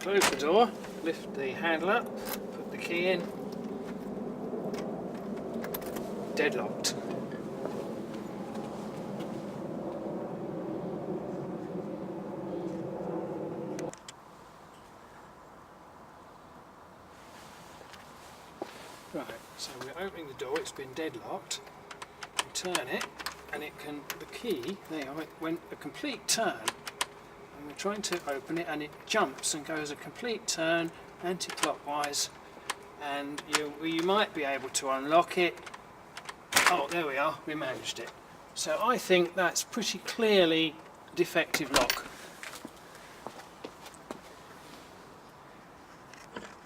close the door, lift the handle up, put the key in, deadlocked. Right, so we're opening the door, it's been deadlocked. We turn it, and it can, the key, there it went a complete turn. And we're trying to open it, and it jumps and goes a complete turn, anti-clockwise. And you might be able to unlock it. Oh, there we are, we managed it. So I think that's pretty clearly a defective lock.